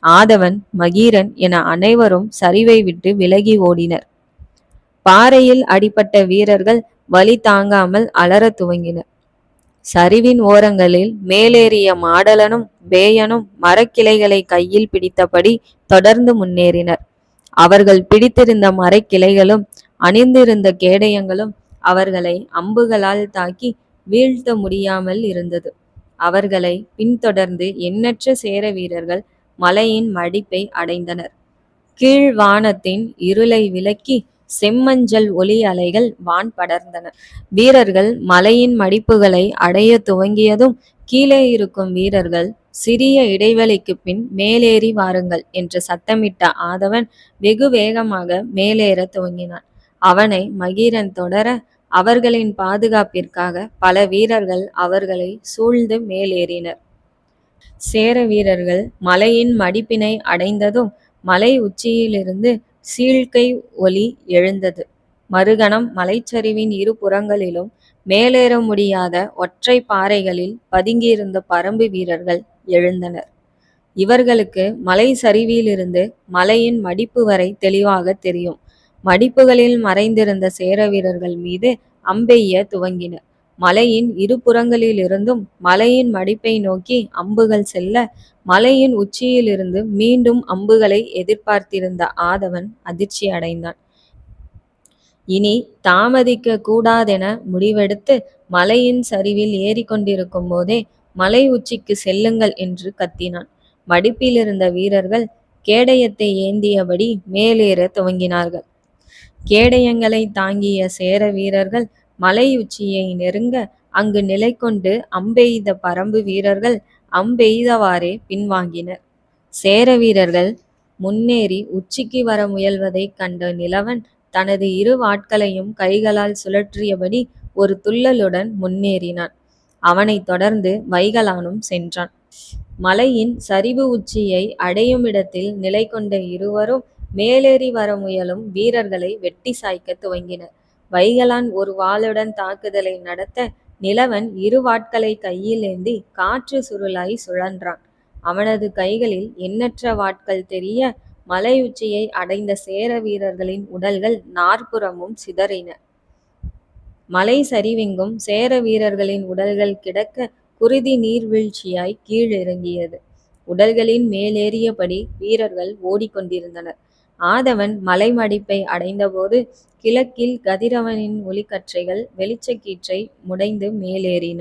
ஆதவன், மகீரன் என அனைவரும் சரிவை விட்டு விலகி ஓடினர். பாறையில் அடிபட்ட வீரர்கள் வலி தாங்காமல் அலறத் துவங்கினர். சரிவின் ஓரங்களில் மேலேறிய மாடலனும் வேயனும் மரக்கிளைகளை கையில் பிடித்தபடி தொடர்ந்து முன்னேறினர். அவர்கள் பிடித்திருந்த மரக்கிளைகளும் அணிந்திருந்த கேடயங்களும் அவர்களை அம்புகளால் தாக்கி வீழ்த்த முடியாமல் இருந்தது. அவர்களை பின்தொடர்ந்து எண்ணற்ற சேர வீரர்கள் மலையின் மடிப்பை அடைந்தனர். கீழ் வானத்தின் இருளை விலக்கி செம்மஞ்சள் ஒளி அலைகள் வான் படர்ந்தன. வீரர்கள் மலையின் மடிப்புகளை அடைய துவங்கியதும் கீழே இருக்கும் வீரர்கள், சிறிய இடைவெளிக்கு பின் மேலேறி வாருங்கள் என்று சத்தமிட்ட ஆதவன் வெகு வேகமாக மேலேற துவங்கினான். அவனை மகீரன் தொடர அவர்களின் பாதுகாப்பிற்காக பல வீரர்கள் அவர்களை சூழ்ந்து மேலேறினர். சேர வீரர்கள் மலையின் மடிப்பினை அடைந்ததும் மலை உச்சியிலிருந்து சீழ்க்கை ஒலி எழுந்தது. மறுகணம் மலைச்சரிவின் இரு புறங்களிலும் மேலேற முடியாத ஒற்றை பாறைகளில் பதுங்கியிருந்த பரம்பு வீரர்கள் எழுந்தனர். இவர்களுக்கு மலை சரிவிலிருந்து மலையின் மடிப்பு வரை தெளிவாக தெரியும். மடிப்புகளில் மறைந்திருந்த சேர வீரர்கள் மீது அம்பெய்ய துவங்கினர். மலையின் இரு புறங்களிலிருந்தும் மலையின் மடிப்பை நோக்கி அம்புகள் செல்ல, மலையின் உச்சியிலிருந்து மீண்டும் அம்புகளை எதிர்பார்த்திருந்த ஆதவன் அதிர்ச்சி அடைந்தான். இனி தாமதிக்க கூடாதென முடிவெடுத்து மலையின் சரிவில் ஏறிக்கொண்டிருக்கும் போதே மலை உச்சிக்கு செல்லுங்கள் என்று கத்தினான். மடிப்பிலிருந்த வீரர்கள் கேடயத்தை ஏந்தியபடி மேலேற துவங்கினார்கள். கேடயங்களை தாங்கிய சேர வீரர்கள் மலை உச்சியை நெருங்க அங்கு நிலை கொண்டு அம்பெய்த பரம்பு வீரர்கள் அம்பெய்தவாறே பின்வாங்கினர். சேர வீரர்கள் முன்னேறி உச்சிக்கு வர முயல்வதை கண்ட நிலவன் தனது இரு வாட்களையும் கைகளால் சுழற்றியபடி ஒரு துள்ளலுடன் முன்னேறினான். அவனை தொடர்ந்து வைகலானும் சென்றான். மலையின் சரிவு உச்சியை அடையும் இடத்தில் நிலை கொண்ட இருவரும் மேலேறி வர முயலும் வீரர்களை வெட்டி சாய்க்க துவங்கினர். வைகலான் ஒரு வாளுடன் தாக்குதலை நடத்த, நிலவன் இரு வாட்களை கையில் ஏந்தி காற்று சுருளாய் சுழன்றான். அவனது கைகளில் எண்ணற்ற வாட்கள் தெரிய மலை உச்சியை அடைந்த சேர வீரர்களின் உடல்கள் நாற்புறமும் சிதறின. மலை சரிவெங்கும் சேர வீரர்களின் உடல்கள் கிடக்க குருதி நீர்வீழ்ச்சியாய் கீழிறங்கியது. உடல்களின் மேலேறியபடி வீரர்கள் ஓடிக்கொண்டிருந்தனர். ஆதவன் மலை மடிப்பை அடைந்தபோது கிழக்கில் கதிரவனின் ஒளிக்கற்றைகள் வெளிச்சக்கீற்றை முடைந்து மேலேறின.